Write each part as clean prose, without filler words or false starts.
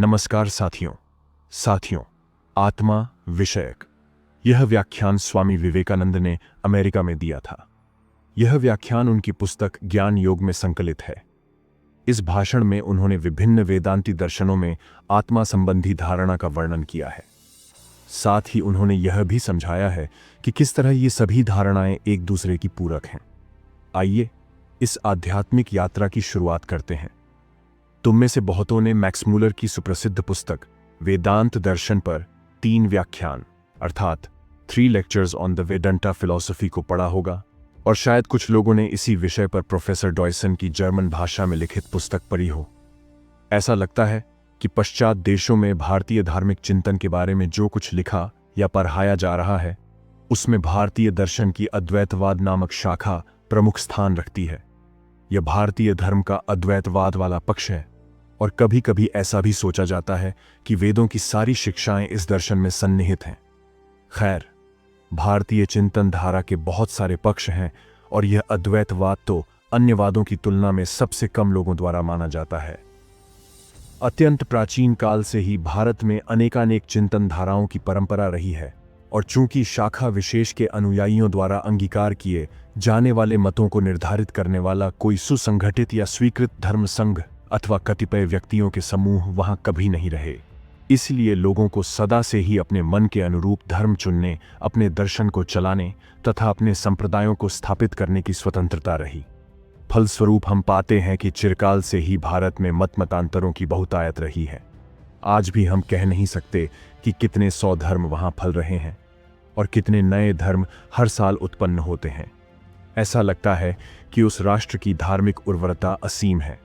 नमस्कार साथियों, आत्मा विषयक यह व्याख्यान स्वामी विवेकानंद ने अमेरिका में दिया था। यह व्याख्यान उनकी पुस्तक ज्ञान योग में संकलित है। इस भाषण में उन्होंने विभिन्न वेदांती दर्शनों में आत्मा संबंधी धारणा का वर्णन किया है। साथ ही उन्होंने यह भी समझाया है कि किस तरह ये सभी धारणाएं एक दूसरे की पूरक हैं। आइए इस आध्यात्मिक यात्रा की शुरुआत करते हैं। तुम में से बहुतों ने मैक्स मूलर की सुप्रसिद्ध पुस्तक वेदांत दर्शन पर 3 व्याख्यान अर्थात 3 lectures on the Vedanta philosophy को पढ़ा होगा, और शायद कुछ लोगों ने इसी विषय पर प्रोफेसर डॉयसन की जर्मन भाषा में लिखित पुस्तक पढ़ी हो। ऐसा लगता है कि पश्चात देशों में भारतीय धार्मिक चिंतन के बारे में जो कुछ लिखा या पढ़ाया जा रहा है, उसमें भारतीय दर्शन की अद्वैतवाद नामक शाखा प्रमुख स्थान रखती है। यह भारतीय धर्म का अद्वैतवाद वाला पक्ष है, और कभी कभी ऐसा भी सोचा जाता है कि वेदों की सारी शिक्षाएं इस दर्शन में सन्निहित हैं। खैर, भारतीय चिंतन धारा के बहुत सारे पक्ष हैं, और यह अद्वैतवाद तो अन्य वादों की तुलना में सबसे कम लोगों द्वारा माना जाता है। अत्यंत प्राचीन काल से ही भारत में अनेकानेक चिंतन धाराओं की परंपरा रही है, और चूंकि शाखा विशेष के अनुयायियों द्वारा अंगीकार किए जाने वाले मतों को निर्धारित करने वाला कोई सुसंगठित या स्वीकृत धर्म संघ अथवा कतिपय व्यक्तियों के समूह वहां कभी नहीं रहे, इसलिए लोगों को सदा से ही अपने मन के अनुरूप धर्म चुनने, अपने दर्शन को चलाने तथा अपने संप्रदायों को स्थापित करने की स्वतंत्रता रही। फलस्वरूप हम पाते हैं कि चिरकाल से ही भारत में मतांतरों की बहुतायत रही है। आज भी हम कह नहीं सकते कि कितने 100 धर्म वहां फल रहे हैं और कितने नए धर्म हर साल उत्पन्न होते हैं। ऐसा लगता है कि उस राष्ट्र की धार्मिक उर्वरता असीम है।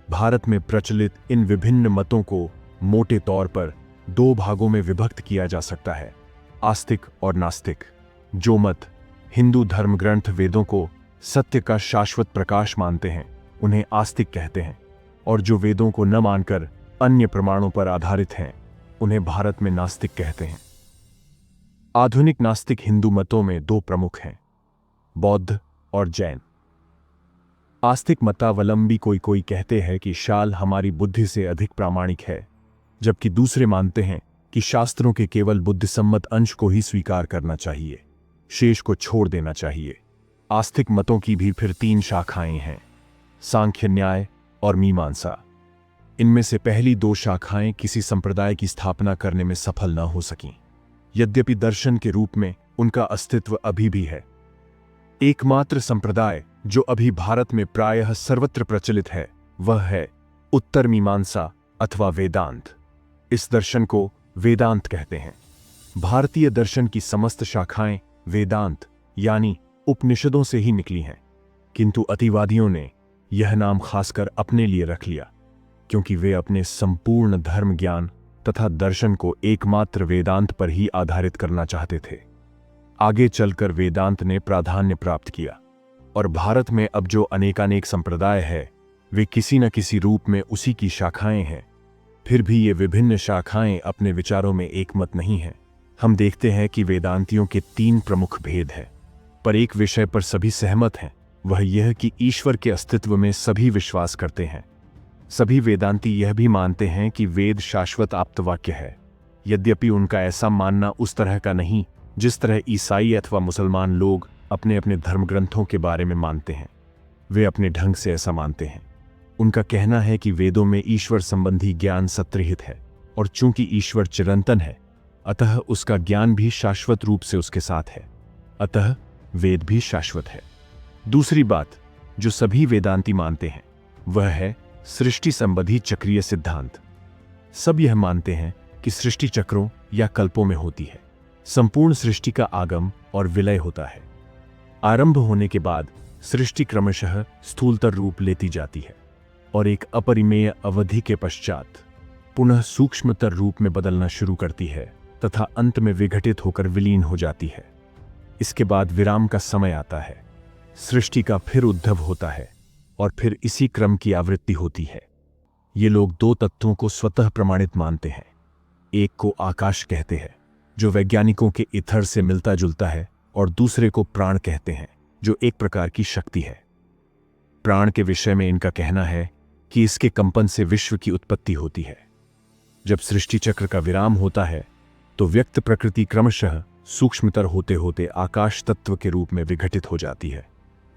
भारत में प्रचलित इन विभिन्न मतों को मोटे तौर पर 2 भागों में विभक्त किया जा सकता है, आस्तिक और नास्तिक। जो मत हिंदू धर्म ग्रंथ वेदों को सत्य का शाश्वत प्रकाश मानते हैं, उन्हें आस्तिक कहते हैं, और जो वेदों को न मानकर अन्य प्रमाणों पर आधारित हैं, उन्हें भारत में नास्तिक कहते हैं। आधुनिक नास्तिक हिंदू मतों में 2 प्रमुख हैं, बौद्ध और जैन। आस्तिक मतावलंबी कोई कहते हैं कि शाल हमारी बुद्धि से अधिक प्रामाणिक है, जबकि दूसरे मानते हैं कि शास्त्रों के केवल बुद्धिसम्मत अंश को ही स्वीकार करना चाहिए, शेष को छोड़ देना चाहिए। आस्तिक मतों की भी फिर 3 शाखाएं हैं, सांख्य, न्याय और मीमांसा। इनमें से पहली 2 शाखाएं किसी संप्रदाय की स्थापना करने में सफल न हो सकीं, यद्यपि दर्शन के रूप में उनका अस्तित्व अभी भी है। एकमात्र संप्रदाय जो अभी भारत में प्रायः सर्वत्र प्रचलित है, वह है उत्तर मीमांसा अथवा वेदांत। इस दर्शन को वेदांत कहते हैं। भारतीय दर्शन की समस्त शाखाएं वेदांत यानी उपनिषदों से ही निकली हैं, किंतु अतिवादियों ने यह नाम खासकर अपने लिए रख लिया, क्योंकि वे अपने संपूर्ण धर्म ज्ञान तथा दर्शन को एकमात्र वेदांत पर ही आधारित करना चाहते थे। आगे चलकर वेदांत ने प्राधान्य प्राप्त किया, और भारत में अब जो अनेकानेक संप्रदाय है, वे किसी न किसी रूप में उसी की शाखाएं हैं। फिर भी ये विभिन्न शाखाएं अपने विचारों में एकमत नहीं हैं। हम देखते हैं कि वेदांतियों के 3 प्रमुख भेद हैं, पर एक विषय पर सभी सहमत हैं, वह यह कि ईश्वर के अस्तित्व में सभी विश्वास करते हैं। सभी वेदांती यह भी मानते हैं कि वेद शाश्वत आप्तवाक्य है, यद्यपि उनका ऐसा मानना उस तरह का नहीं जिस तरह ईसाई अथवा मुसलमान लोग अपने अपने धर्मग्रंथों के बारे में मानते हैं। वे अपने ढंग से ऐसा मानते हैं। उनका कहना है कि वेदों में ईश्वर संबंधी ज्ञान सत्रिहित है, और चूंकि ईश्वर चिरंतन है, अतः उसका ज्ञान भी शाश्वत रूप से उसके साथ है, अतः वेद भी शाश्वत है। दूसरी बात जो सभी वेदांती मानते हैं, वह है सृष्टि संबंधी चक्रीय सिद्धांत। सब यह मानते हैं कि सृष्टि चक्रों या कल्पों में होती है। संपूर्ण सृष्टि का आगम और विलय होता है। आरंभ होने के बाद सृष्टि क्रमशः स्थूलतर रूप लेती जाती है, और एक अपरिमेय अवधि के पश्चात पुनः सूक्ष्मतर रूप में बदलना शुरू करती है तथा अंत में विघटित होकर विलीन हो जाती है। इसके बाद विराम का समय आता है, सृष्टि का फिर उद्भव होता है, और फिर इसी क्रम की आवृत्ति होती है। ये लोग 2 तत्वों को स्वतः प्रमाणित मानते हैं। एक को आकाश कहते हैं, जो वैज्ञानिकों के ईथर से मिलता जुलता है, और दूसरे को प्राण कहते हैं, जो एक प्रकार की शक्ति है। प्राण के विषय में इनका कहना है कि इसके कंपन से विश्व की उत्पत्ति होती है। जब सृष्टि चक्र का विराम होता है तो व्यक्त प्रकृति क्रमशः सूक्ष्मतर होते होते आकाश तत्व के रूप में विघटित हो जाती है,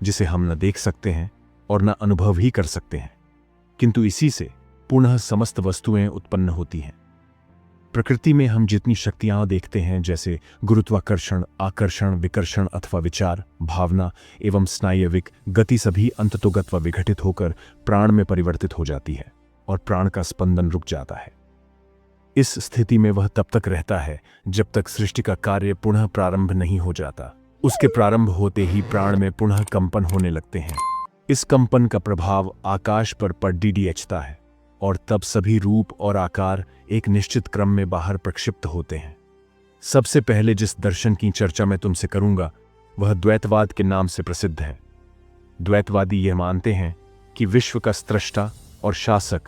जिसे हम न देख सकते हैं और न अनुभव ही कर सकते हैं, किंतु इसी से पुनः समस्त वस्तुएं उत्पन्न होती हैं। प्रकृति में हम जितनी शक्तियां देखते हैं, जैसे गुरुत्वाकर्षण, आकर्षण, विकर्षण अथवा विचार, भावना एवं स्नायविक गति, सभी अंततोगत व विघटित होकर प्राण में परिवर्तित हो जाती है और प्राण का स्पंदन रुक जाता है। इस स्थिति में वह तब तक रहता है जब तक सृष्टि का कार्य पुनः प्रारंभ नहीं हो जाता। उसके प्रारंभ होते ही प्राण में पुनः कंपन होने लगते हैं। इस कंपन का प्रभाव आकाश पर पड़ता है और तब सभी रूप और आकार एक निश्चित क्रम में बाहर प्रक्षिप्त होते हैं। सबसे पहले जिस दर्शन की चर्चा मैं तुमसे करूंगा वह द्वैतवाद के नाम से प्रसिद्ध है। द्वैतवादी यह मानते हैं कि विश्व का स्रष्टा और शासक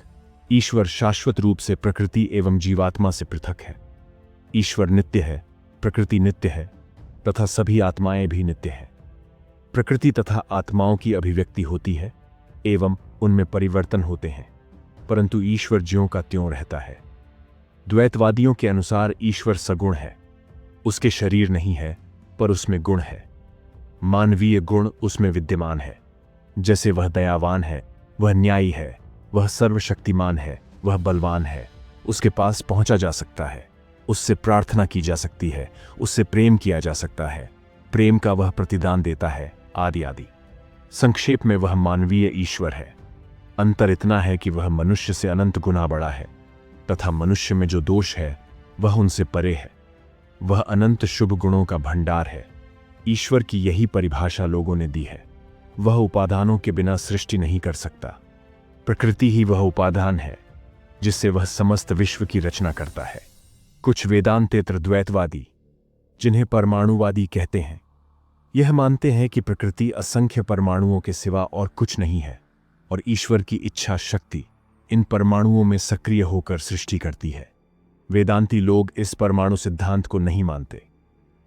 ईश्वर शाश्वत रूप से प्रकृति एवं जीवात्मा से पृथक है। ईश्वर नित्य है, प्रकृति नित्य है तथा सभी आत्माएं भी नित्य हैं। प्रकृति तथा आत्माओं की अभिव्यक्ति होती है एवं उनमें परिवर्तन होते हैं, परंतु ईश्वर ज्यों का त्यों रहता है। द्वैतवादियों के अनुसार ईश्वर सगुण है, उसके शरीर नहीं है पर उसमें गुण है। मानवीय गुण उसमें विद्यमान है, जैसे वह दयावान है, वह न्यायी है, वह सर्वशक्तिमान है, वह बलवान है, उसके पास पहुंचा जा सकता है, उससे प्रार्थना की जा सकती है, उससे प्रेम किया जा सकता है, प्रेम का वह प्रतिदान देता है, आदि आदि। संक्षेप में वह मानवीय ईश्वर है। अंतर इतना है कि वह मनुष्य से अनंत गुना बड़ा है तथा मनुष्य में जो दोष है वह उनसे परे है। वह अनंत शुभ गुणों का भंडार है। ईश्वर की यही परिभाषा लोगों ने दी है। वह उपादानों के बिना सृष्टि नहीं कर सकता। प्रकृति ही वह उपादान है जिससे वह समस्त विश्व की रचना करता है। कुछ वेदांतेतर द्वैतवादी, जिन्हें परमाणुवादी कहते हैं, यह मानते हैं कि प्रकृति असंख्य परमाणुओं के सिवा और कुछ नहीं है और ईश्वर की इच्छा शक्ति इन परमाणुओं में सक्रिय होकर सृष्टि करती है। वेदांती लोग इस परमाणु सिद्धांत को नहीं मानते।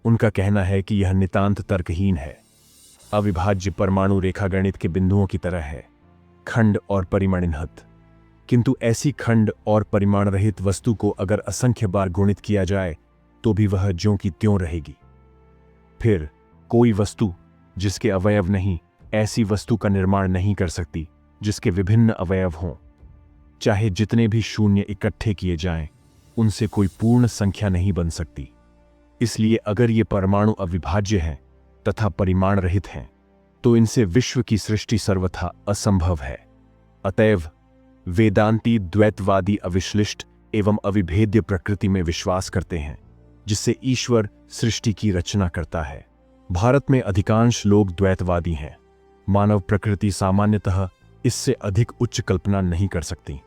उनका कहना है कि यह नितांत तर्कहीन है। अविभाज्य परमाणु रेखागणित के बिंदुओं की तरह है, खंड और परिमाणरहित। किंतु ऐसी खंड और परिमाण रहित वस्तु को अगर असंख्य बार गुणित किया जाए तो भी वह ज्यों की त्यों रहेगी। फिर कोई वस्तु जिसके अवयव नहीं, ऐसी वस्तु का निर्माण नहीं कर सकती जिसके विभिन्न अवयव हों। चाहे जितने भी शून्य इकट्ठे किए जाएं, उनसे कोई पूर्ण संख्या नहीं बन सकती। इसलिए अगर ये परमाणु अविभाज्य हैं तथा परिमाण रहित हैं तो इनसे विश्व की सृष्टि सर्वथा असंभव है। अतएव वेदांती द्वैतवादी अविश्लिष्ट एवं अविभेद्य प्रकृति में विश्वास करते हैं, जिससे ईश्वर सृष्टि की रचना करता है। भारत में अधिकांश लोग द्वैतवादी हैं। मानव प्रकृति सामान्यतः इससे अधिक उच्च कल्पना नहीं कर सकती।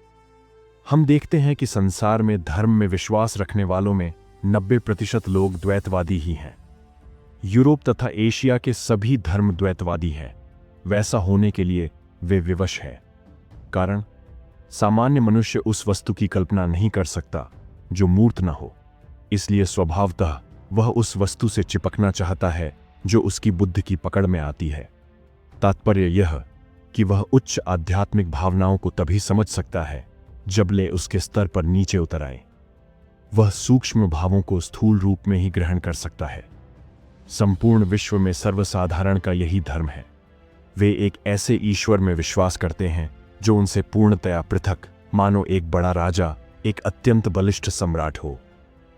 हम देखते हैं कि संसार में धर्म में विश्वास रखने वालों में 90% लोग द्वैतवादी ही हैं। यूरोप तथा एशिया के सभी धर्म द्वैतवादी हैं। वैसा होने के लिए वे विवश हैं। कारण, सामान्य मनुष्य उस वस्तु की कल्पना नहीं कर सकता जो मूर्त न हो, इसलिए स्वभावतः वह उस वस्तु से चिपकना चाहता है जो उसकी बुद्धि की पकड़ में आती है। तात्पर्य यह कि वह उच्च आध्यात्मिक भावनाओं को तभी समझ सकता है जब ले उसके स्तर पर नीचे उतर आए। वह सूक्ष्म भावों को स्थूल रूप में ही ग्रहण कर सकता है। संपूर्ण विश्व में सर्वसाधारण का यही धर्म है। वे एक ऐसे ईश्वर में विश्वास करते हैं जो उनसे पूर्णतया पृथक, मानो एक बड़ा राजा, एक अत्यंत बलिष्ठ सम्राट हो।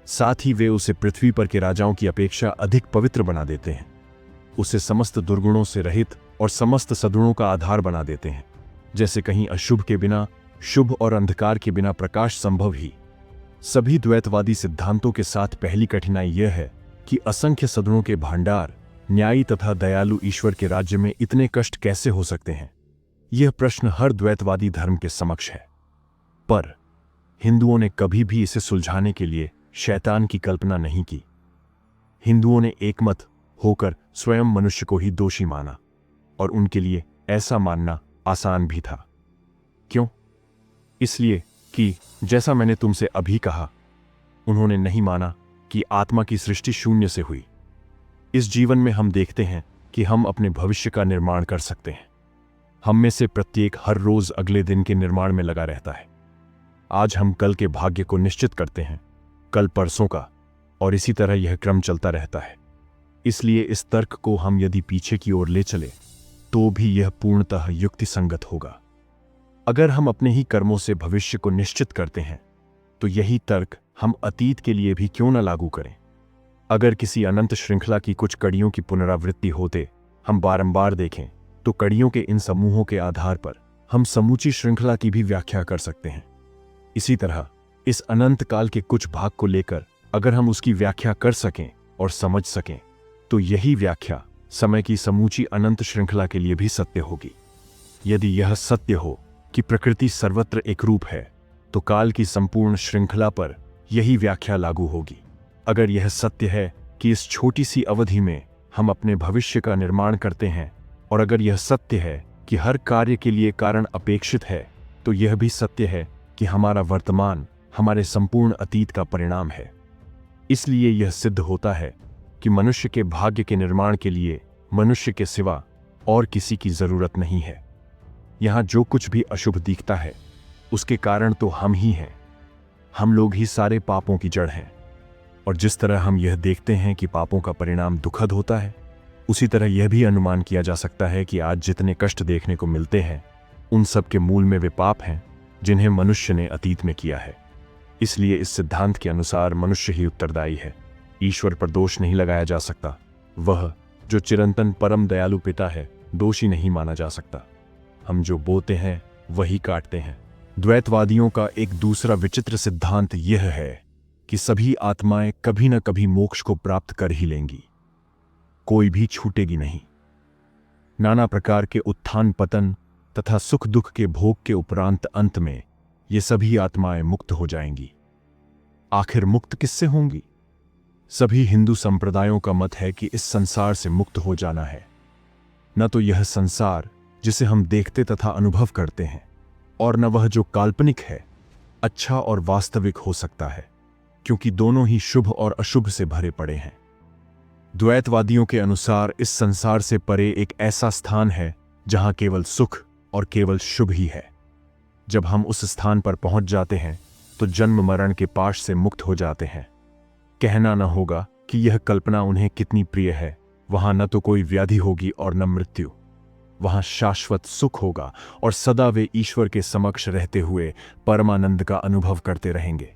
साथ ही वे उसे पृथ्वी पर के राजाओं की अपेक्षा अधिक पवित्र बना देते हैं। उसे समस्त दुर्गुणों से रहित और समस्त सद्गुणों का आधार बना देते हैं। जैसे कहीं अशुभ के बिना शुभ और अंधकार के बिना प्रकाश संभव ही। सभी द्वैतवादी सिद्धांतों के साथ पहली कठिनाई यह है कि असंख्य सद्गुणों के भंडार, न्यायी तथा दयालु ईश्वर के राज्य में इतने कष्ट कैसे हो सकते हैं? यह प्रश्न हर द्वैतवादी धर्म के समक्ष है। पर हिंदुओं ने कभी भी इसे सुलझाने के लिए शैतान की कल्पना नहीं की। हिंदुओं ने एकमत होकर स्वयं मनुष्य को ही दोषी माना और उनके लिए ऐसा मानना आसान भी था। क्यों? इसलिए कि जैसा मैंने तुमसे अभी कहा, उन्होंने नहीं माना कि आत्मा की सृष्टि शून्य से हुई। इस जीवन में हम देखते हैं कि हम अपने भविष्य का निर्माण कर सकते हैं। हम में से प्रत्येक हर रोज अगले दिन के निर्माण में लगा रहता है। आज हम कल के भाग्य को निश्चित करते हैं, कल परसों का, और इसी तरह यह क्रम चलता रहता है। इसलिए इस तर्क को हम यदि पीछे की ओर ले चले तो भी यह पूर्णतः युक्तिसंगत होगा। अगर हम अपने ही कर्मों से भविष्य को निश्चित करते हैं तो यही तर्क हम अतीत के लिए भी क्यों न लागू करें। अगर किसी अनंत श्रृंखला की कुछ कड़ियों की पुनरावृत्ति होते हम बारंबार देखें तो कड़ियों के इन समूहों के आधार पर हम समूची श्रृंखला की भी व्याख्या कर सकते हैं। इसी तरह इस अनंत काल के कुछ भाग को लेकर अगर हम उसकी व्याख्या कर सकें और समझ सकें तो यही व्याख्या समय की समूची अनंत श्रृंखला के लिए भी सत्य होगी। यदि यह सत्य हो कि प्रकृति सर्वत्र एक रूप है तो काल की संपूर्ण श्रृंखला पर यही व्याख्या लागू होगी। अगर यह सत्य है कि इस छोटी सी अवधि में हम अपने भविष्य का निर्माण करते हैं, और अगर यह सत्य है कि हर कार्य के लिए कारण अपेक्षित है, तो यह भी सत्य है कि हमारा वर्तमान हमारे संपूर्ण अतीत का परिणाम है। इसलिए यह सिद्ध होता है कि मनुष्य के भाग्य के निर्माण के लिए मनुष्य के सिवा और किसी की जरूरत नहीं है। यहां जो कुछ भी अशुभ दिखता है उसके कारण तो हम ही हैं। हम लोग ही सारे पापों की जड़ हैं। और जिस तरह हम यह देखते हैं कि पापों का परिणाम दुखद होता है, उसी तरह यह भी अनुमान किया जा सकता है कि आज जितने कष्ट देखने को मिलते हैं उन सब के मूल में वे पाप हैं जिन्हें मनुष्य ने अतीत में किया है। इसलिए इस सिद्धांत के अनुसार मनुष्य ही उत्तरदायी है। ईश्वर पर दोष नहीं लगाया जा सकता। वह जो चिरंतन परम दयालु पिता है दोषी नहीं माना जा सकता। हम जो बोते हैं वही काटते हैं। द्वैतवादियों का एक दूसरा विचित्र सिद्धांत यह है कि सभी आत्माएं कभी न कभी मोक्ष को प्राप्त कर ही लेंगी, कोई भी छूटेगी नहीं। नाना प्रकार के उत्थान पतन तथा सुख दुख के भोग के उपरांत अंत में ये सभी आत्माएं मुक्त हो जाएंगी। आखिर मुक्त किससे होंगी? सभी हिंदू संप्रदायों का मत है कि इस संसार से मुक्त हो जाना है। न तो यह संसार जिसे हम देखते तथा अनुभव करते हैं, और न वह जो काल्पनिक है अच्छा और वास्तविक हो सकता है, क्योंकि दोनों ही शुभ और अशुभ से भरे पड़े हैं। द्वैतवादियों के अनुसार इस संसार से परे एक ऐसा स्थान है जहां केवल सुख और केवल शुभ ही है। जब हम उस स्थान पर पहुंच जाते हैं तो जन्म मरण के पाश से मुक्त हो जाते हैं। कहना न होगा कि यह कल्पना उन्हें कितनी प्रिय है। वहां न तो कोई व्याधि होगी और न मृत्यु। वहां शाश्वत सुख होगा और सदा वे ईश्वर के समक्ष रहते हुए परमानंद का अनुभव करते रहेंगे।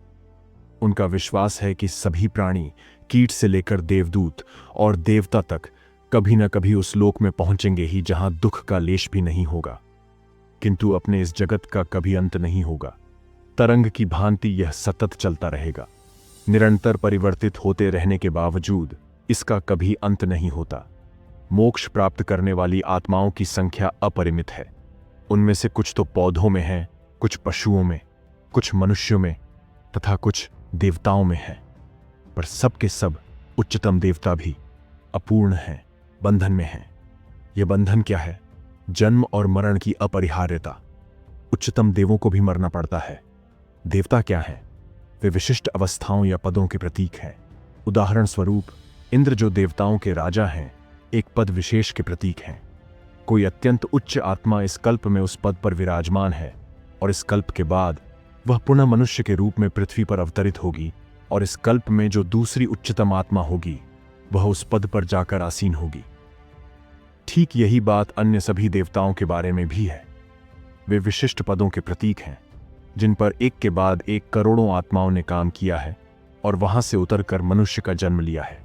उनका विश्वास है कि सभी प्राणी, कीट से लेकर देवदूत और देवता तक, कभी न कभी उस लोक में पहुंचेंगे ही जहां दुख का लेश भी नहीं होगा। किंतु अपने इस जगत का कभी अंत नहीं होगा। तरंग की भांति यह सतत चलता रहेगा। निरंतर परिवर्तित होते रहने के बावजूद इसका कभी अंत नहीं होता। मोक्ष प्राप्त करने वाली आत्माओं की संख्या अपरिमित है। उनमें से कुछ तो पौधों में है, कुछ पशुओं में, कुछ मनुष्यों में तथा कुछ देवताओं में है। पर सब के सब उच्चतम देवता भी अपूर्ण हैं, बंधन में हैं। यह बंधन क्या है? जन्म और मरण की अपरिहार्यता। उच्चतम देवों को भी मरना पड़ता है। देवता क्या है? वे विशिष्ट अवस्थाओं या पदों के प्रतीक हैं। उदाहरण स्वरूप इंद्र जो देवताओं के राजा हैं, एक पद विशेष के प्रतीक हैं। कोई अत्यंत उच्च आत्मा इस कल्प में उस पद पर विराजमान है और इस कल्प के बाद वह पुनः मनुष्य के रूप में पृथ्वी पर अवतरित होगी, और इस कल्प में जो दूसरी उच्चतम आत्मा होगी वह उस पद पर जाकर आसीन होगी। ठीक यही बात अन्य सभी देवताओं के बारे में भी है। वे विशिष्ट पदों के प्रतीक हैं जिन पर एक के बाद एक करोड़ों आत्माओं ने काम किया है और वहां से उतरकर मनुष्य का जन्म लिया है।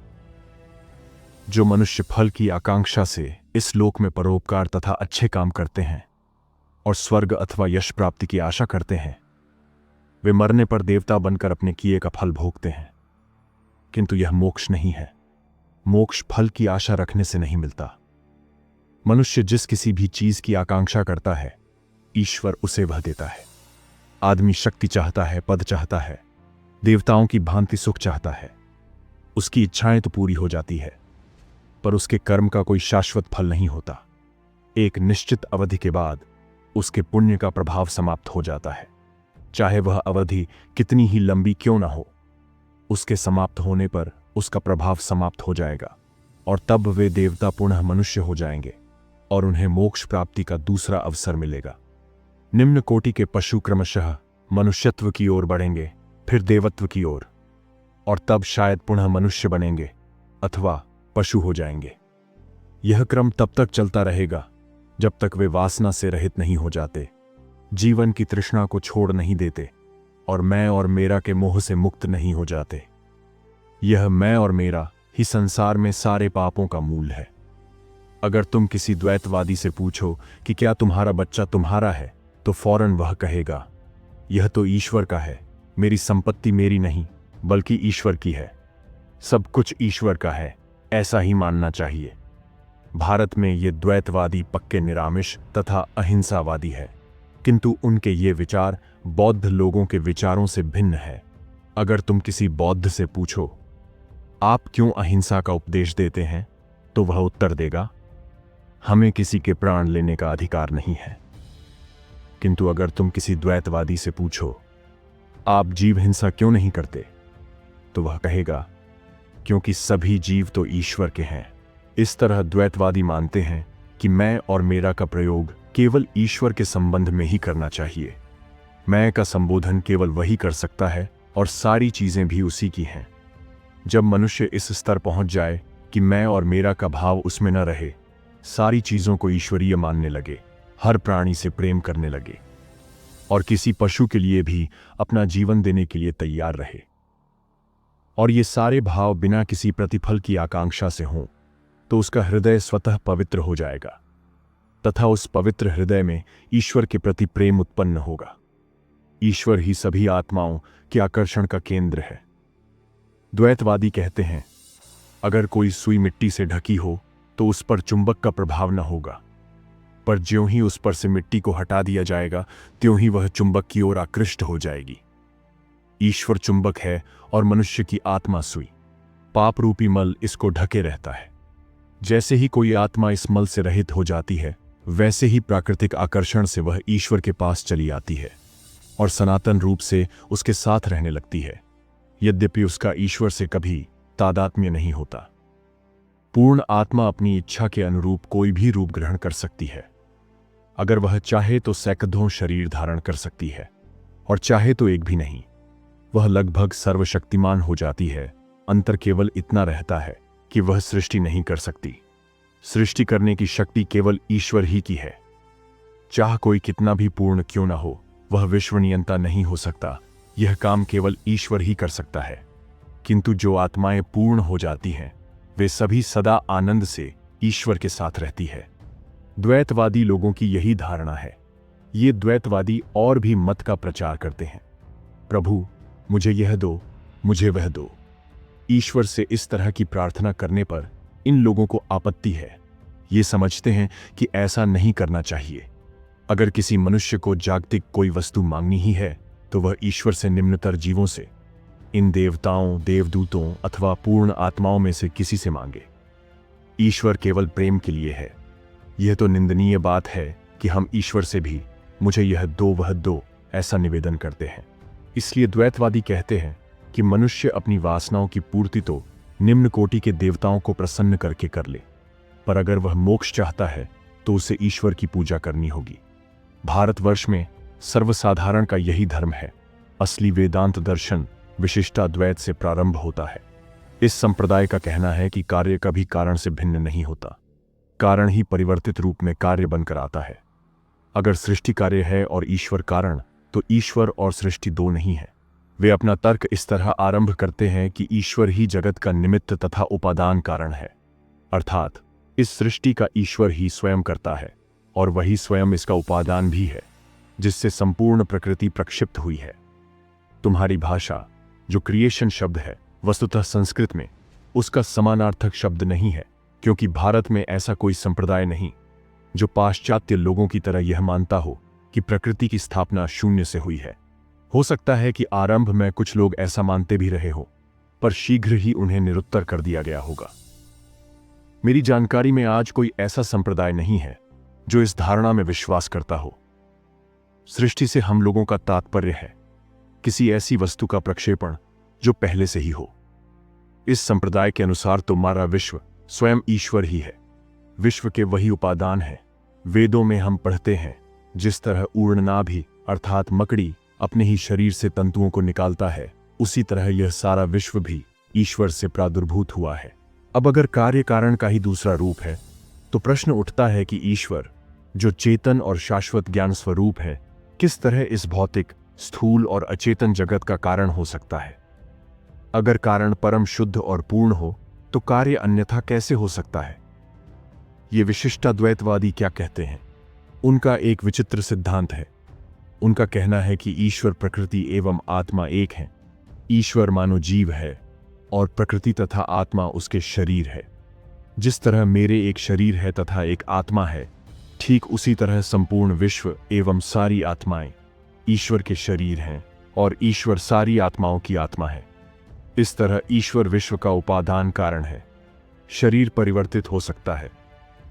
जो मनुष्य फल की आकांक्षा से इस लोक में परोपकार तथा अच्छे काम करते हैं और स्वर्ग अथवा यश प्राप्ति की आशा करते हैं, वे मरने पर देवता बनकर अपने किए का फल भोगते हैं। किंतु यह मोक्ष नहीं है। मोक्ष फल की आशा रखने से नहीं मिलता। मनुष्य जिस किसी भी चीज की आकांक्षा करता है, ईश्वर उसे वह देता है। आदमी शक्ति चाहता है, पद चाहता है, देवताओं की भांति सुख चाहता है। उसकी इच्छाएं तो पूरी हो जाती है, पर उसके कर्म का कोई शाश्वत फल नहीं होता। एक निश्चित अवधि के बाद उसके पुण्य का प्रभाव समाप्त हो जाता है। चाहे वह अवधि कितनी ही लंबी क्यों ना हो, उसके समाप्त होने पर उसका प्रभाव समाप्त हो जाएगा और तब वे देवता पुनः मनुष्य हो जाएंगे और उन्हें मोक्ष प्राप्ति का दूसरा अवसर मिलेगा। निम्न कोटि के पशु क्रमशः मनुष्यत्व की ओर बढ़ेंगे, फिर देवत्व की ओर, और तब शायद पुनः मनुष्य बनेंगे अथवा पशु हो जाएंगे। यह क्रम तब तक चलता रहेगा जब तक वे वासना से रहित नहीं हो जाते, जीवन की तृष्णा को छोड़ नहीं देते और मैं और मेरा के मोह से मुक्त नहीं हो जाते। यह मैं और मेरा ही संसार में सारे पापों का मूल है। अगर तुम किसी द्वैतवादी से पूछो कि क्या तुम्हारा बच्चा तुम्हारा है, तो फौरन वह कहेगा, यह तो ईश्वर का है, मेरी संपत्ति मेरी नहीं बल्कि ईश्वर की है, सब कुछ ईश्वर का है, ऐसा ही मानना चाहिए। भारत में ये द्वैतवादी पक्के निरामिष तथा अहिंसावादी है, किंतु उनके ये विचार बौद्ध लोगों के विचारों से भिन्न है। अगर तुम किसी बौद्ध से पूछो, आप क्यों अहिंसा का उपदेश देते हैं, तो वह उत्तर देगा, हमें किसी के प्राण लेने का अधिकार नहीं है। किंतु अगर तुम किसी द्वैतवादी से पूछो, आप जीव हिंसा क्यों नहीं करते, तो वह कहेगा, क्योंकि सभी जीव तो ईश्वर के हैं। इस तरह द्वैतवादी मानते हैं कि मैं और मेरा का प्रयोग केवल ईश्वर के संबंध में ही करना चाहिए। मैं का संबोधन केवल वही कर सकता है और सारी चीजें भी उसी की हैं। जब मनुष्य इस स्तर पहुंच जाए कि मैं और मेरा का भाव उसमें न रहे, सारी चीजों को ईश्वरीय मानने लगे, हर प्राणी से प्रेम करने लगे और किसी पशु के लिए भी अपना जीवन देने के लिए तैयार रहे, और ये सारे भाव बिना किसी प्रतिफल की आकांक्षा से हों, तो उसका हृदय स्वतः पवित्र हो जाएगा तथा उस पवित्र हृदय में ईश्वर के प्रति प्रेम उत्पन्न होगा। ईश्वर ही सभी आत्माओं के आकर्षण का केंद्र है। द्वैतवादी कहते हैं, अगर कोई सुई मिट्टी से ढकी हो तो उस पर चुंबक का प्रभाव न होगा, पर ज्यों ही उस पर से मिट्टी को हटा दिया जाएगा त्यों ही वह चुंबक की ओर आकृष्ट हो जाएगी। ईश्वर चुंबक है और मनुष्य की आत्मा सुई। पाप रूपी मल इसको ढके रहता है। जैसे ही कोई आत्मा इस मल से रहित हो जाती है, वैसे ही प्राकृतिक आकर्षण से वह ईश्वर के पास चली आती है और सनातन रूप से उसके साथ रहने लगती है, यद्यपि उसका ईश्वर से कभी तादात्म्य नहीं होता। पूर्ण आत्मा अपनी इच्छा के अनुरूप कोई भी रूप ग्रहण कर सकती है। अगर वह चाहे तो सैकड़ों शरीर धारण कर सकती है और चाहे तो एक भी नहीं। वह लगभग सर्वशक्तिमान हो जाती है। अंतर केवल इतना रहता है कि वह सृष्टि नहीं कर सकती। सृष्टि करने की शक्ति केवल ईश्वर ही की है। चाह कोई कितना भी पूर्ण क्यों न हो, वह विश्वनियंता नहीं हो सकता। यह काम केवल ईश्वर ही कर सकता है। किंतु जो आत्माएं पूर्ण हो जाती हैं, वे सभी सदा आनंद से ईश्वर के साथ रहती है। द्वैतवादी लोगों की यही धारणा है। ये द्वैतवादी और भी मत का प्रचार करते हैं, प्रभु मुझे यह दो, मुझे वह दो। ईश्वर से इस तरह की प्रार्थना करने पर इन लोगों को आपत्ति है। ये समझते हैं कि ऐसा नहीं करना चाहिए। अगर किसी मनुष्य को जागतिक कोई वस्तु मांगनी ही है, तो वह ईश्वर से निम्नतर जीवों से, इन देवताओं, देवदूतों अथवा पूर्ण आत्माओं में से किसी से मांगे। ईश्वर केवल प्रेम के लिए है। यह तो निंदनीय बात है कि हम ईश्वर से भी मुझे यह दो वह दो ऐसा निवेदन करते हैं। इसलिए द्वैतवादी कहते हैं कि मनुष्य अपनी वासनाओं की पूर्ति तो निम्न कोटि के देवताओं को प्रसन्न करके कर ले, पर अगर वह मोक्ष चाहता है तो उसे ईश्वर की पूजा करनी होगी। भारतवर्ष में सर्वसाधारण का यही धर्म है। असली वेदांत दर्शन विशिष्टाद्वैत से प्रारंभ होता है। इस संप्रदाय का कहना है कि कार्य कभी कारण से भिन्न नहीं होता, कारण ही परिवर्तित रूप में कार्य बनकर आता है। अगर सृष्टि कार्य है और ईश्वर कारण, तो ईश्वर और सृष्टि दो नहीं है। वे अपना तर्क इस तरह आरंभ करते हैं कि ईश्वर ही जगत का निमित्त तथा उपादान कारण है, अर्थात इस सृष्टि का ईश्वर ही स्वयं करता है और वही स्वयं इसका उपादान भी है, जिससे संपूर्ण प्रकृति प्रक्षिप्त हुई है। तुम्हारी भाषा जो क्रिएशन शब्द है, वस्तुतः संस्कृत में उसका समानार्थक शब्द नहीं है, क्योंकि भारत में ऐसा कोई संप्रदाय नहीं जो पाश्चात्य लोगों की तरह यह मानता हो कि प्रकृति की स्थापना शून्य से हुई है। हो सकता है कि आरंभ में कुछ लोग ऐसा मानते भी रहे हो, पर शीघ्र ही उन्हें निरुत्तर कर दिया गया होगा। मेरी जानकारी में आज कोई ऐसा संप्रदाय नहीं है जो इस धारणा में विश्वास करता हो। सृष्टि से हम लोगों का तात्पर्य है किसी ऐसी वस्तु का प्रक्षेपण जो पहले से ही हो। इस संप्रदाय के अनुसार तुम्हारा विश्व स्वयं ईश्वर ही है, विश्व के वही उपादान है। वेदों में हम पढ़ते हैं, जिस तरह ऊर्णनाभि अर्थात मकड़ी अपने ही शरीर से तंतुओं को निकालता है, उसी तरह यह सारा विश्व भी ईश्वर से प्रादुर्भूत हुआ है। अब अगर कार्य कारण का ही दूसरा रूप है, तो प्रश्न उठता है कि ईश्वर, जो चेतन और शाश्वत ज्ञान स्वरूप है, किस तरह इस भौतिक, स्थूल और अचेतन जगत का कारण हो सकता है। अगर कारण परम शुद्ध और पूर्ण हो, तो कार्य अन्यथा कैसे हो सकता है। ये विशिष्टाद्वैतवादी क्या कहते हैं? उनका एक विचित्र सिद्धांत है। उनका कहना है कि ईश्वर, प्रकृति एवं आत्मा एक हैं। ईश्वर मानो जीव है और प्रकृति तथा आत्मा उसके शरीर है। जिस तरह मेरे एक शरीर है तथा एक आत्मा है, ठीक उसी तरह संपूर्ण विश्व एवं सारी आत्माएं ईश्वर के शरीर हैं और ईश्वर सारी आत्माओं की आत्मा है। इस तरह ईश्वर विश्व का उपादान कारण है। शरीर परिवर्तित हो सकता है,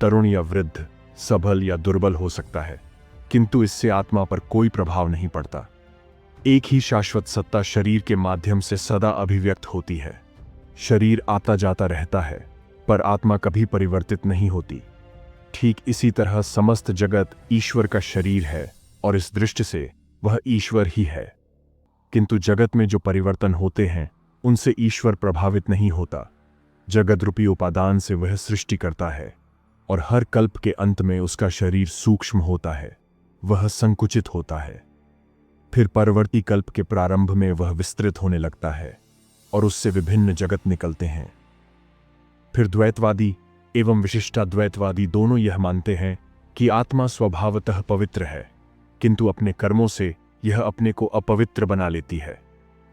तरुण या वृद्ध, सबल या दुर्बल हो सकता है, किंतु इससे आत्मा पर कोई प्रभाव नहीं पड़ता। एक ही शाश्वत सत्ता शरीर के माध्यम से सदा अभिव्यक्त होती है। शरीर आता जाता रहता है, पर आत्मा कभी परिवर्तित नहीं होती। ठीक इसी तरह समस्त जगत ईश्वर का शरीर है और इस दृष्टि से वह ईश्वर ही है। किंतु जगत में जो परिवर्तन होते हैं, उनसे ईश्वर प्रभावित नहीं होता। जगत रूपी उपादान से वह सृष्टि करता है और हर कल्प के अंत में उसका शरीर सूक्ष्म होता है, वह संकुचित होता है। फिर परवर्ती कल्प के प्रारंभ में वह विस्तृत होने लगता है और उससे विभिन्न जगत निकलते हैं। फिर द्वैतवादी एवं विशिष्टाद्वैतवादी दोनों यह मानते हैं कि आत्मा स्वभावतः पवित्र है, किंतु अपने कर्मों से यह अपने को अपवित्र बना लेती है।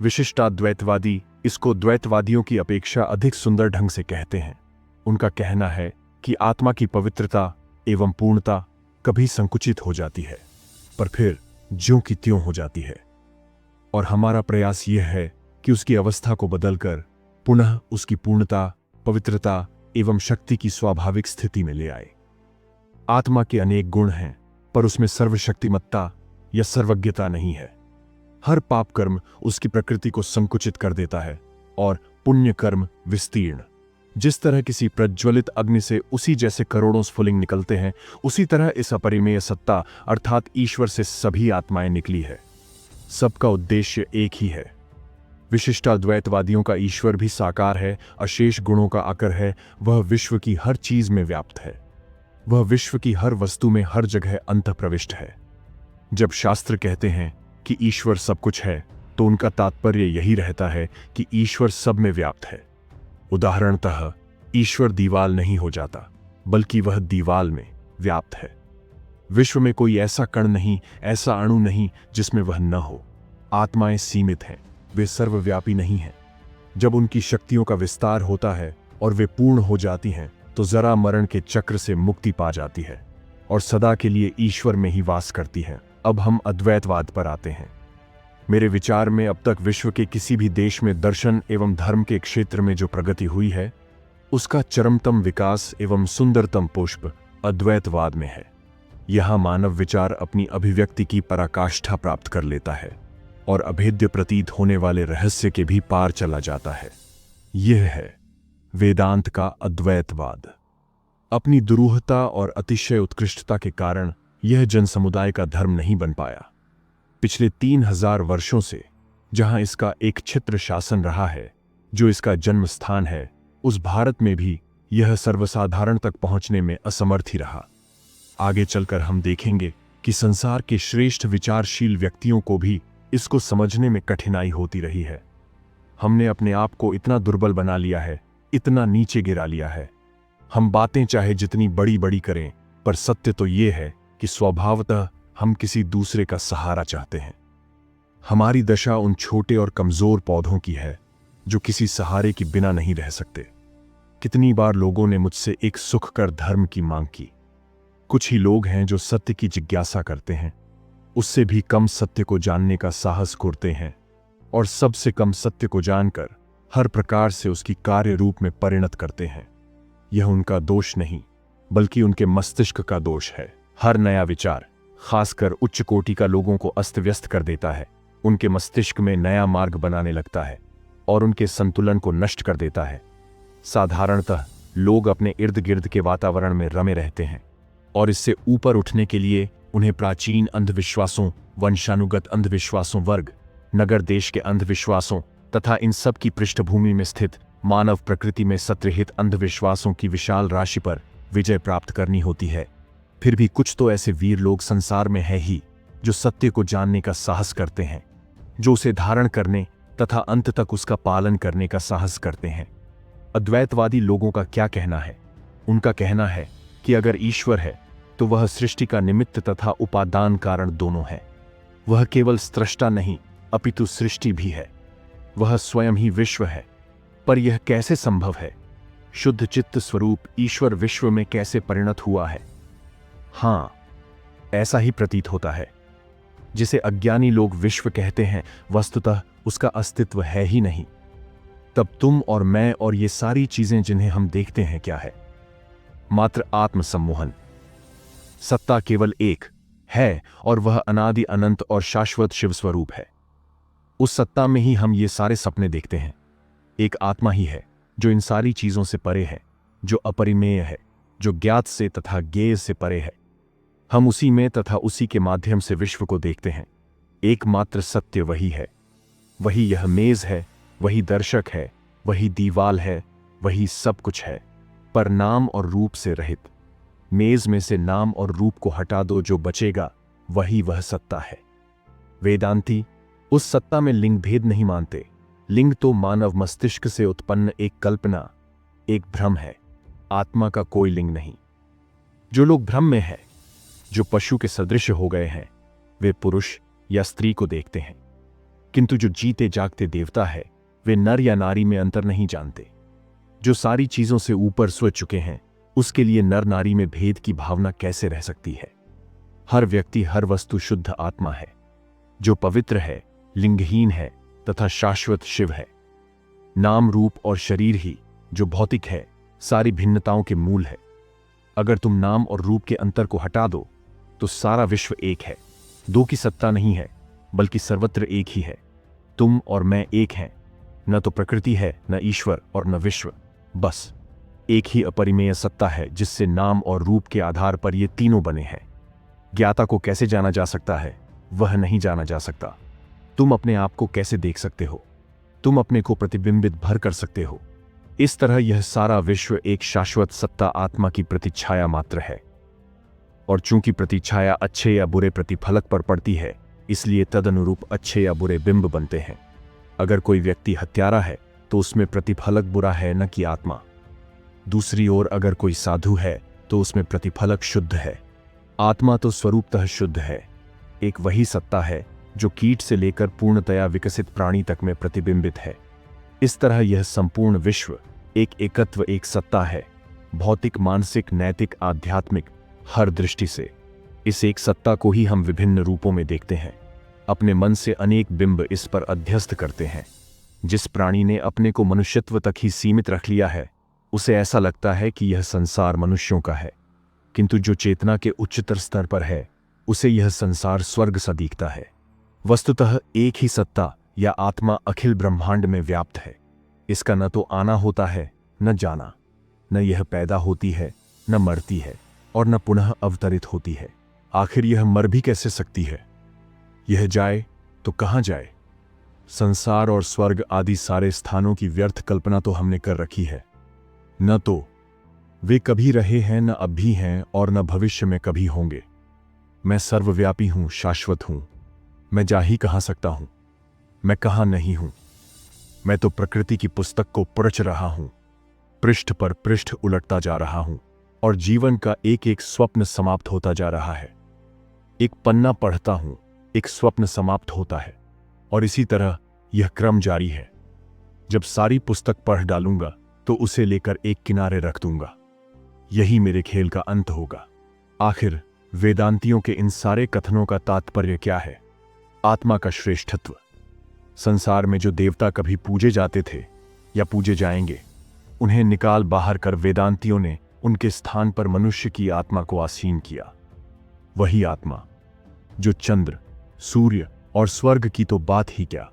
विशिष्टाद्वैतवादी इसको द्वैतवादियों की अपेक्षा अधिक सुंदर ढंग से कहते हैं। उनका कहना है कि आत्मा की पवित्रता एवं पूर्णता कभी संकुचित हो जाती है, पर फिर ज्यों की त्यों हो जाती है, और हमारा प्रयास यह है कि उसकी अवस्था को बदलकर पुनः उसकी पूर्णता, पवित्रता एवं शक्ति की स्वाभाविक स्थिति में ले आए। आत्मा के अनेक गुण हैं, पर उसमें सर्वशक्तिमत्ता या सर्वज्ञता नहीं है। हर पाप कर्म उसकी प्रकृति को संकुचित कर देता है और पुण्य कर्म विस्तीर्ण। जिस तरह किसी प्रज्वलित अग्नि से उसी जैसे करोड़ों स्फुलिंग निकलते हैं, उसी तरह इस अपरिमेय सत्ता अर्थात ईश्वर से सभी आत्माएं निकली है। सबका उद्देश्य एक ही है। विशिष्टाद्वैतवादियों का ईश्वर भी साकार है, अशेष गुणों का आकर है, वह विश्व की हर चीज में व्याप्त है, वह विश्व की हर वस्तु में हर जगह अंतःप्रविष्ट है। जब शास्त्र कहते हैं कि ईश्वर सब कुछ है, तो उनका तात्पर्य यही रहता है कि ईश्वर सब में व्याप्त है। उदाहरणतः ईश्वर दीवाल नहीं हो जाता, बल्कि वह दीवाल में व्याप्त है। विश्व में कोई ऐसा कण नहीं, ऐसा अणु नहीं जिसमें वह न हो। आत्माएं सीमित हैं, वे सर्वव्यापी नहीं हैं। जब उनकी शक्तियों का विस्तार होता है और वे पूर्ण हो जाती हैं, तो जरा मरण के चक्र से मुक्ति पा जाती है और सदा के लिए ईश्वर में ही वास करती है। अब हम अद्वैतवाद पर आते हैं। मेरे विचार में अब तक विश्व के किसी भी देश में दर्शन एवं धर्म के क्षेत्र में जो प्रगति हुई है, उसका चरमतम विकास एवं सुंदरतम पुष्प अद्वैतवाद में है। यहां मानव विचार अपनी अभिव्यक्ति की पराकाष्ठा प्राप्त कर लेता है और अभेद्य प्रतीत होने वाले रहस्य के भी पार चला जाता है। यह है वेदांत का अद्वैतवाद। अपनी दुरूहता और अतिशय उत्कृष्टता के कारण यह जनसमुदाय का धर्म नहीं बन पाया। पिछले 3000 वर्षों से जहां इसका एक छित्र शासन रहा है, जो इसका जन्म स्थान है, उस भारत में भी यह सर्वसाधारण तक पहुंचने में असमर्थ ही रहा। आगे चलकर हम देखेंगे कि संसार के श्रेष्ठ विचारशील व्यक्तियों को भी इसको समझने में कठिनाई होती रही है। हमने अपने आप को इतना दुर्बल बना लिया है, इतना नीचे गिरा लिया है। हम बातें चाहे जितनी बड़ी बड़ी करें, पर सत्य तो ये है कि स्वभावतः हम किसी दूसरे का सहारा चाहते हैं। हमारी दशा उन छोटे और कमजोर पौधों की है जो किसी सहारे के बिना नहीं रह सकते। कितनी बार लोगों ने मुझसे एक सुखकर धर्म की मांग की। कुछ ही लोग हैं जो सत्य की जिज्ञासा करते हैं, उससे भी कम सत्य को जानने का साहस करते हैं और सबसे कम सत्य को जानकर हर प्रकार से उसकी कार्य रूप में परिणत करते हैं। यह उनका दोष नहीं, बल्कि उनके मस्तिष्क का दोष है। हर नया विचार, खासकर उच्च कोटि का, लोगों को अस्त व्यस्त कर देता है, उनके मस्तिष्क में नया मार्ग बनाने लगता है और उनके संतुलन को नष्ट कर देता है। साधारणतः लोग अपने इर्द गिर्द के वातावरण में रमे रहते हैं और इससे ऊपर उठने के लिए उन्हें प्राचीन अंधविश्वासों वंशानुगत अंधविश्वासों, वर्ग नगर देश के अंधविश्वासों तथा इन सब की पृष्ठभूमि में स्थित मानव प्रकृति में सत्रहित अंधविश्वासों की विशाल राशि पर विजय प्राप्त करनी होती है। फिर भी कुछ तो ऐसे वीर लोग संसार में है ही जो सत्य को जानने का साहस करते हैं, जो उसे धारण करने तथा अंत तक उसका पालन करने का साहस करते हैं। अद्वैतवादी लोगों का क्या कहना है? उनका कहना है कि अगर ईश्वर है तो वह सृष्टि का निमित्त तथा उपादान कारण दोनों है। वह केवल स्रष्टा नहीं अपितु सृष्टि भी है। वह स्वयं ही विश्व है। पर यह कैसे संभव है? शुद्ध चित्त स्वरूप ईश्वर विश्व में कैसे परिणत हुआ है? हां, ऐसा ही प्रतीत होता है। जिसे अज्ञानी लोग विश्व कहते हैं, वस्तुतः उसका अस्तित्व है ही नहीं। तब तुम और मैं और ये सारी चीजें जिन्हें हम देखते हैं क्या है? मात्र आत्मसम्मोहन। सत्ता केवल एक है और वह अनादि अनंत और शाश्वत शिव स्वरूप है। उस सत्ता में ही हम ये सारे सपने देखते हैं। एक आत्मा ही है जो इन सारी चीजों से परे है, जो अपरिमेय है, जो ज्ञात से तथा ज्ञेय से परे है। हम उसी में तथा उसी के माध्यम से विश्व को देखते हैं। एकमात्र सत्य वही है। वही यह मेज है, वही दर्शक है, वही दीवाल है, वही सब कुछ है, पर नाम और रूप से रहित। मेज में से नाम और रूप को हटा दो, जो बचेगा वही वह सत्ता है। वेदांती उस सत्ता में लिंग भेद नहीं मानते। लिंग तो मानव मस्तिष्क से उत्पन्न एक कल्पना, एक भ्रम है। आत्मा का कोई लिंग नहीं। जो लोग भ्रम में है, जो पशु के सदृश हो गए हैं, वे पुरुष या स्त्री को देखते हैं, किंतु जो जीते जागते देवता है, वे नर या नारी में अंतर नहीं जानते। जो सारी चीजों से ऊपर सो चुके हैं, उसके लिए नर नारी में भेद की भावना कैसे रह सकती है? हर व्यक्ति, हर वस्तु शुद्ध आत्मा है, जो पवित्र है, लिंगहीन है तथा शाश्वत शिव है। नाम रूप और शरीर ही जो भौतिक है, सारी भिन्नताओं के मूल है। अगर तुम नाम और रूप के अंतर को हटा दो तो सारा विश्व एक है। दो की सत्ता नहीं है, बल्कि सर्वत्र एक ही है। तुम और मैं एक हैं। न तो प्रकृति है, न ईश्वर और न विश्व। बस एक ही अपरिमेय सत्ता है जिससे नाम और रूप के आधार पर ये तीनों बने हैं। ज्ञाता को कैसे जाना जा सकता है? वह नहीं जाना जा सकता। तुम अपने आप को कैसे देख सकते हो? तुम अपने को प्रतिबिंबित भर कर सकते हो। इस तरह यह सारा विश्व एक शाश्वत सत्ता आत्मा की प्रतिच्छाया मात्र है। और चूंकि प्रतिच्छाया अच्छे या बुरे प्रतिफलक पर पड़ती है, इसलिए तदनुरूप अच्छे या बुरे बिंब बनते हैं। अगर कोई व्यक्ति हत्यारा है तो उसमें प्रतिफलक बुरा है, न कि आत्मा। दूसरी ओर अगर कोई साधु है तो उसमें प्रतिफलक शुद्ध है। आत्मा तो स्वरूपतः शुद्ध है। एक वही सत्ता है जो कीट से लेकर पूर्णतया विकसित प्राणी तक में प्रतिबिंबित है। इस तरह यह संपूर्ण विश्व एक एकत्व, एक सत्ता है, भौतिक, मानसिक, नैतिक, आध्यात्मिक, हर दृष्टि से। इस एक सत्ता को ही हम विभिन्न रूपों में देखते हैं। अपने मन से अनेक बिंब इस पर अध्यस्त करते हैं। जिस प्राणी ने अपने को मनुष्यत्व तक ही सीमित रख लिया है, उसे ऐसा लगता है कि यह संसार मनुष्यों का है, किंतु जो चेतना के उच्चतर स्तर पर है, उसे यह संसार स्वर्ग सा दिखता है। वस्तुतः एक ही सत्ता या आत्मा अखिल ब्रह्मांड में व्याप्त है। इसका न तो आना होता है, न जाना। न यह पैदा होती है, न मरती है, और न पुनः अवतरित होती है। आखिर यह मर भी कैसे सकती है? यह जाए तो कहां जाए? संसार और स्वर्ग आदि सारे स्थानों की व्यर्थ कल्पना तो हमने कर रखी है। न तो वे कभी रहे हैं, न अब भी हैं, और न भविष्य में कभी होंगे। मैं सर्वव्यापी हूं, शाश्वत हूं। मैं जा ही कहां सकता हूं? मैं कहां नहीं हूं? मैं तो प्रकृति की पुस्तक को पढ़ रहा हूं, पृष्ठ पर पृष्ठ उलटता जा रहा हूं, और जीवन का एक एक स्वप्न समाप्त होता जा रहा है। एक पन्ना पढ़ता हूं, एक स्वप्न समाप्त होता है, और इसी तरह यह क्रम जारी है। जब सारी पुस्तक पढ़ डालूंगा तो उसे लेकर एक किनारे रख दूंगा। यही मेरे खेल का अंत होगा। आखिर वेदांतियों के इन सारे कथनों का तात्पर्य क्या है? आत्मा का श्रेष्ठत्व। संसार में जो देवता कभी पूजे जाते थे या पूजे जाएंगे, उन्हें निकाल बाहर कर वेदांतियों ने उनके स्थान पर मनुष्य की आत्मा को आसीन किया। वही आत्मा जो चंद्र, सूर्य और स्वर्ग की तो बात ही क्या,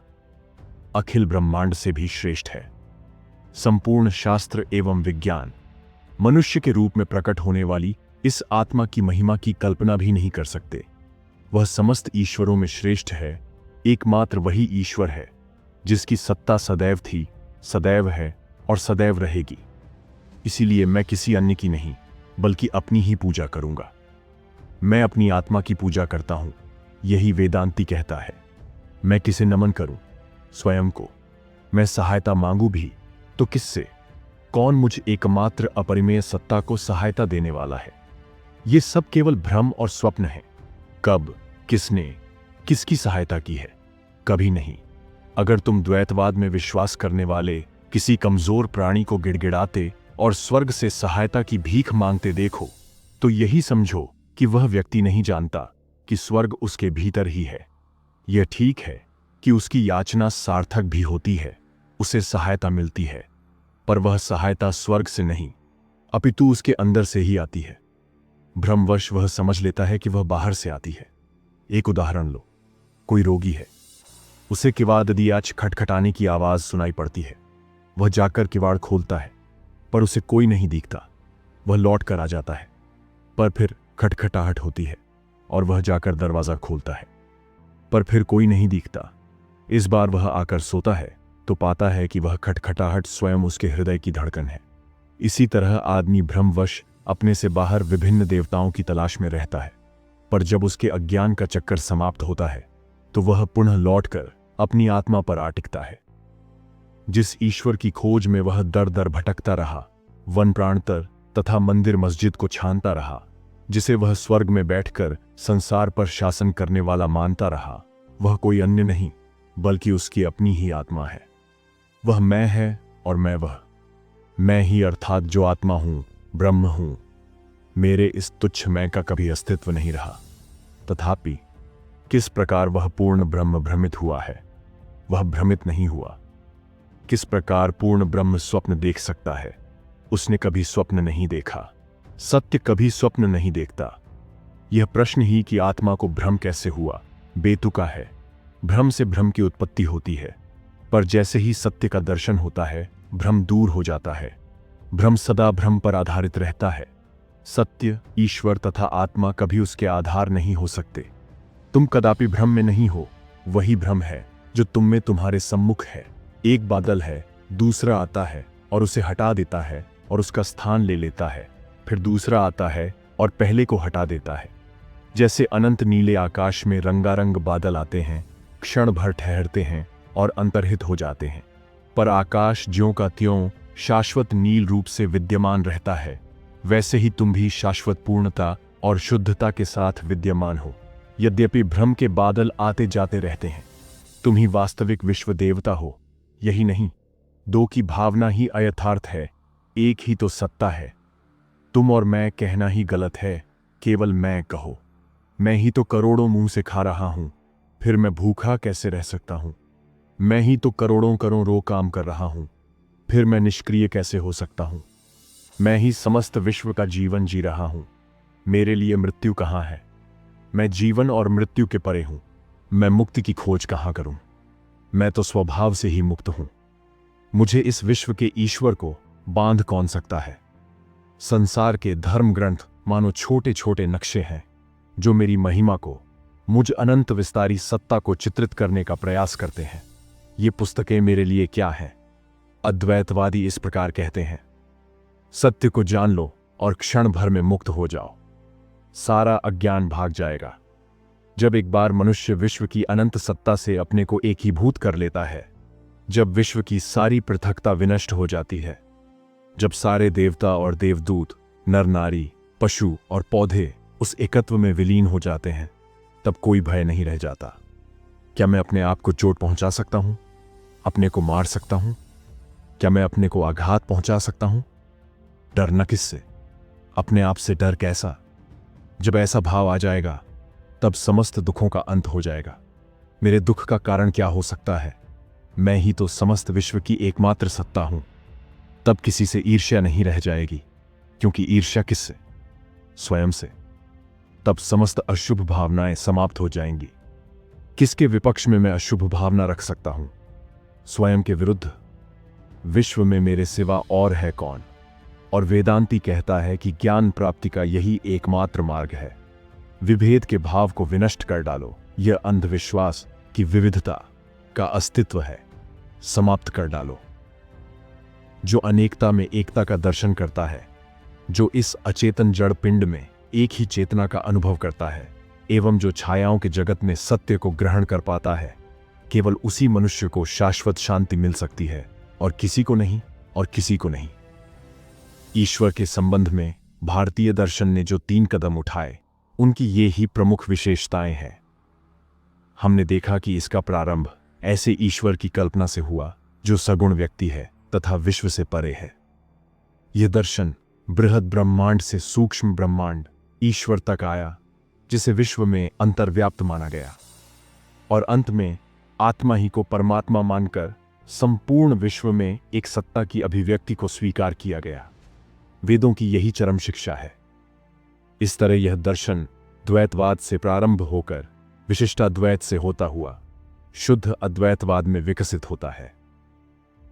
अखिल ब्रह्मांड से भी श्रेष्ठ है। संपूर्ण शास्त्र एवं विज्ञान मनुष्य के रूप में प्रकट होने वाली इस आत्मा की महिमा की कल्पना भी नहीं कर सकते। वह समस्त ईश्वरों में श्रेष्ठ है, एकमात्र वही ईश्वर है जिसकी सत्ता सदैव थी, सदैव है और सदैव रहेगी। इसीलिए मैं किसी अन्य की नहीं बल्कि अपनी ही पूजा करूंगा। मैं अपनी आत्मा की पूजा करता हूं, यही वेदांती कहता है। मैं किसे नमन करूं? स्वयं को। मैं सहायता मांगू भी तो किससे? कौन मुझ एकमात्र अपरिमेय सत्ता को सहायता देने वाला है? ये सब केवल भ्रम और स्वप्न है। कब, किसने, किसकी सहायता की है? कभी नहीं। अगर तुम द्वैतवाद में विश्वास करने वाले किसी कमजोर प्राणी को गिड़गिड़ाते और स्वर्ग से सहायता की भीख मांगते देखो तो यही समझो कि वह व्यक्ति नहीं जानता कि स्वर्ग उसके भीतर ही है। यह ठीक है कि उसकी याचना सार्थक भी होती है, उसे सहायता मिलती है, पर वह सहायता स्वर्ग से नहीं अपितु उसके अंदर से ही आती है। भ्रमवश वह समझ लेता है कि वह बाहर से आती है। एक उदाहरण लो। कोई रोगी है, उसे किवाड़ दियाच खटखटाने की आवाज सुनाई पड़ती है। वह जाकर किवाड़ खोलता है पर उसे कोई नहीं दिखता। वह लौट कर आ जाता है पर फिर खटखटाहट होती है और वह जाकर दरवाजा खोलता है पर फिर कोई नहीं दिखता। इस बार वह आकर सोता है तो पाता है कि वह खटखटाहट स्वयं उसके हृदय की धड़कन है। इसी तरह आदमी भ्रमवश अपने से बाहर विभिन्न देवताओं की तलाश में रहता है, पर जब उसके अज्ञान का चक्कर समाप्त होता है तो वह पुनः लौटकर अपनी आत्मा पर आ टिकता है। जिस ईश्वर की खोज में वह दर दर भटकता रहा, वन प्रांतर तथा मंदिर मस्जिद को छानता रहा, जिसे वह स्वर्ग में बैठकर संसार पर शासन करने वाला मानता रहा, वह कोई अन्य नहीं बल्कि उसकी अपनी ही आत्मा है। वह मैं है और मैं वह। मैं ही अर्थात जो आत्मा हूं, ब्रह्म हूं। मेरे इस तुच्छ मैं का कभी अस्तित्व नहीं रहा। तथापि किस प्रकार वह पूर्ण ब्रह्म भ्रमित हुआ है, वह भ्रमित नहीं हुआ। किस प्रकार पूर्ण ब्रह्म स्वप्न देख सकता है, उसने कभी स्वप्न नहीं देखा। सत्य कभी स्वप्न नहीं देखता। यह प्रश्न ही कि आत्मा को भ्रम कैसे हुआ बेतुका है। भ्रम से भ्रम की उत्पत्ति होती है, पर जैसे ही सत्य का दर्शन होता है भ्रम दूर हो जाता है। भ्रम सदा भ्रम पर आधारित रहता है। सत्य, ईश्वर तथा आत्मा कभी उसके आधार नहीं हो सकते। तुम कदापि भ्रम में नहीं हो, वही भ्रम है जो तुम में तुम्हारे सम्मुख है। एक बादल है, दूसरा आता है और उसे हटा देता है और उसका स्थान ले लेता है। फिर दूसरा आता है और पहले को हटा देता है। जैसे अनंत नीले आकाश में रंगारंग बादल आते हैं, क्षण भर ठहरते हैं और अंतर्हित हो जाते हैं, पर आकाश ज्यों का त्यों शाश्वत नील रूप से विद्यमान रहता है। वैसे ही तुम भी शाश्वत पूर्णता और शुद्धता के साथ विद्यमान हो। यद्यपि भ्रम के बादल आते जाते रहते हैं, तुम ही वास्तविक विश्व देवता हो। यही नहीं, दो की भावना ही अयथार्थ है, एक ही तो सत्ता है। तुम और मैं कहना ही गलत है, केवल मैं कहो। मैं ही तो करोड़ों मुंह से खा रहा हूं, फिर मैं भूखा कैसे रह सकता हूं? मैं ही तो करोड़ों करोड़ों काम कर रहा हूं, फिर मैं निष्क्रिय कैसे हो सकता हूं? मैं ही समस्त विश्व का जीवन जी रहा हूं, मेरे लिए मृत्यु कहां है? मैं जीवन और मृत्यु के परे हूं, मैं मुक्ति की खोज कहां करूं? मैं तो स्वभाव से ही मुक्त हूं। मुझे इस विश्व के ईश्वर को बांध कौन सकता है? संसार के धर्म ग्रंथ मानो छोटे छोटे नक्शे हैं जो मेरी महिमा को, मुझ अनंत विस्तारी सत्ता को चित्रित करने का प्रयास करते हैं। ये पुस्तकें मेरे लिए क्या हैं? अद्वैतवादी इस प्रकार कहते हैं, सत्य को जान लो और क्षण भर में मुक्त हो जाओ, सारा अज्ञान भाग जाएगा। जब एक बार मनुष्य विश्व की अनंत सत्ता से अपने को एकीभूत कर लेता है, जब विश्व की सारी पृथकता विनष्ट हो जाती है, जब सारे देवता और देवदूत, नर नारी, पशु और पौधे उस एकत्व में विलीन हो जाते हैं, तब कोई भय नहीं रह जाता। क्या मैं अपने आप को चोट पहुंचा सकता हूं? अपने को मार सकता हूं? क्या मैं अपने को आघात पहुंचा सकता हूं? डरना किससे? अपने आप से डर कैसा? जब ऐसा भाव आ जाएगा तब समस्त दुखों का अंत हो जाएगा। मेरे दुख का कारण क्या हो सकता है? मैं ही तो समस्त विश्व की एकमात्र सत्ता हूं। तब किसी से ईर्ष्या नहीं रह जाएगी, क्योंकि ईर्ष्या किससे? स्वयं से। तब समस्त अशुभ भावनाएं समाप्त हो जाएंगी। किसके विपक्ष में मैं अशुभ भावना रख सकता हूं? स्वयं के विरुद्ध। विश्व में मेरे सिवा और है कौन? और वेदांती कहता है कि ज्ञान प्राप्ति का यही एकमात्र मार्ग है। विभेद के भाव को विनष्ट कर डालो। यह अंधविश्वास की विविधता का अस्तित्व है, समाप्त कर डालो। जो अनेकता में एकता का दर्शन करता है, जो इस अचेतन जड़ पिंड में एक ही चेतना का अनुभव करता है, एवं जो छायाओं के जगत में सत्य को ग्रहण कर पाता है, केवल उसी मनुष्य को शाश्वत शांति मिल सकती है, और किसी को नहीं, और किसी को नहीं। ईश्वर के संबंध में भारतीय दर्शन ने जो 3 कदम उठाए, उनकी ये ही प्रमुख विशेषताएं हैं। हमने देखा कि इसका प्रारंभ ऐसे ईश्वर की कल्पना से हुआ जो सगुण व्यक्ति है तथा विश्व से परे है। यह दर्शन बृहद ब्रह्मांड से सूक्ष्म ब्रह्मांड ईश्वर तक आया, जिसे विश्व में अंतर्व्याप्त माना गया, और अंत में आत्मा ही को परमात्मा मानकर संपूर्ण विश्व में एक सत्ता की अभिव्यक्ति को स्वीकार किया गया। वेदों की यही चरम शिक्षा है। इस तरह यह दर्शन द्वैतवाद से प्रारंभ होकर विशिष्टाद्वैत से होता हुआ शुद्ध अद्वैतवाद में विकसित होता है।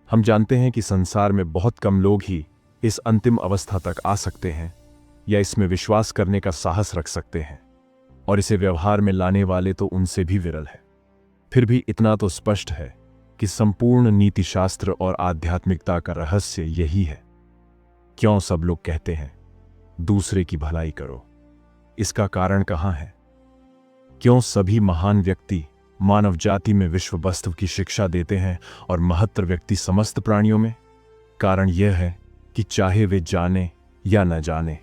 हम जानते हैं कि संसार में बहुत कम लोग ही इस अंतिम अवस्था तक आ सकते हैं या इसमें विश्वास करने का साहस रख सकते हैं, और इसे व्यवहार में लाने वाले तो उनसे भी विरल है। फिर भी इतना तो स्पष्ट है कि संपूर्ण नीतिशास्त्र और आध्यात्मिकता का रहस्य यही है। क्यों सब लोग कहते हैं दूसरे की भलाई करो? इसका कारण कहां है? क्यों सभी महान व्यक्ति मानव जाति में विश्व वस्तु की शिक्षा देते हैं और महत्तर व्यक्ति समस्त प्राणियों में? कारण यह है कि चाहे वे जाने या न जाने,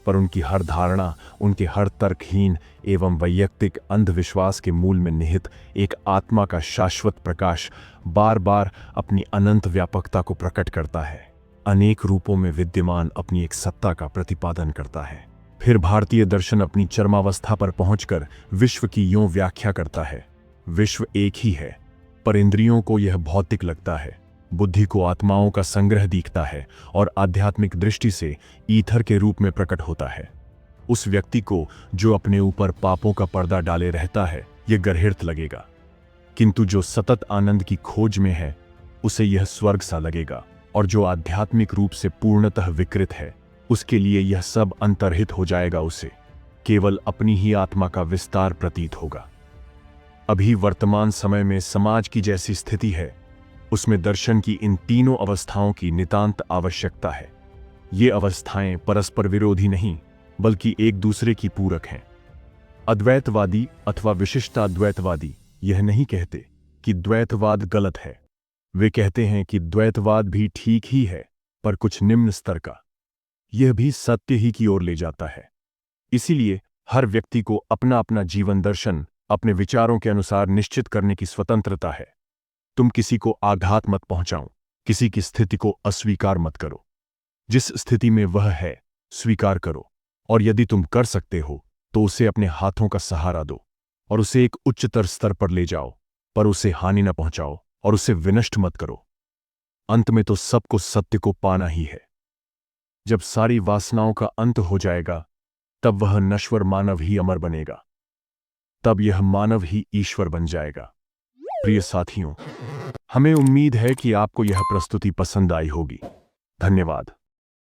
पर उनकी हर धारणा, उनके हर तर्कहीन एवं वैयक्तिक अंधविश्वास के मूल में निहित एक आत्मा का शाश्वत प्रकाश बार बार अपनी अनंत व्यापकता को प्रकट करता है, अनेक रूपों में विद्यमान अपनी एक सत्ता का प्रतिपादन करता है। फिर भारतीय दर्शन अपनी चरमावस्था पर पहुंचकर विश्व की यूं व्याख्या करता है: विश्व एक ही है, पर इंद्रियों को यह भौतिक लगता है, बुद्धि को आत्माओं का संग्रह दिखता है और आध्यात्मिक दृष्टि से ईथर के रूप में प्रकट होता है। उस व्यक्ति को जो अपने ऊपर पापों का पर्दा डाले रहता है, यह गर्हित लगेगा, किंतु जो सतत आनंद की खोज में है, उसे यह स्वर्ग सा लगेगा, और जो आध्यात्मिक रूप से पूर्णतः विकृत है, उसके लिए यह सब अंतर्हित हो जाएगा, उसे केवल अपनी ही आत्मा का विस्तार प्रतीत होगा। अभी वर्तमान समय में समाज की जैसी स्थिति है, उसमें दर्शन की इन तीनों अवस्थाओं की नितांत आवश्यकता है। ये अवस्थाएं परस्पर विरोधी नहीं, बल्कि एक दूसरे की पूरक हैं। अद्वैतवादी अथवा विशिष्टाद्वैतवादी यह नहीं कहते कि द्वैतवाद गलत है। वे कहते हैं कि द्वैतवाद भी ठीक ही है, पर कुछ निम्न स्तर का। यह भी सत्य ही की ओर ले जाता है। इसीलिए हर व्यक्ति को अपना अपना जीवन दर्शन अपने विचारों के अनुसार निश्चित करने की स्वतंत्रता है। तुम किसी को आघात मत पहुंचाओ, किसी की स्थिति को अस्वीकार मत करो। जिस स्थिति में वह है, स्वीकार करो, और यदि तुम कर सकते हो तो उसे अपने हाथों का सहारा दो और उसे एक उच्चतर स्तर पर ले जाओ, पर उसे हानि न पहुंचाओ और उसे विनष्ट मत करो। अंत में तो सबको सत्य को पाना ही है। जब सारी वासनाओं का अंत हो जाएगा, तब वह नश्वर मानव ही अमर बनेगा। तब यह मानव ही ईश्वर बन जाएगा। प्रिय साथियों, हमें उम्मीद है कि आपको यह प्रस्तुति पसंद आई होगी। धन्यवाद।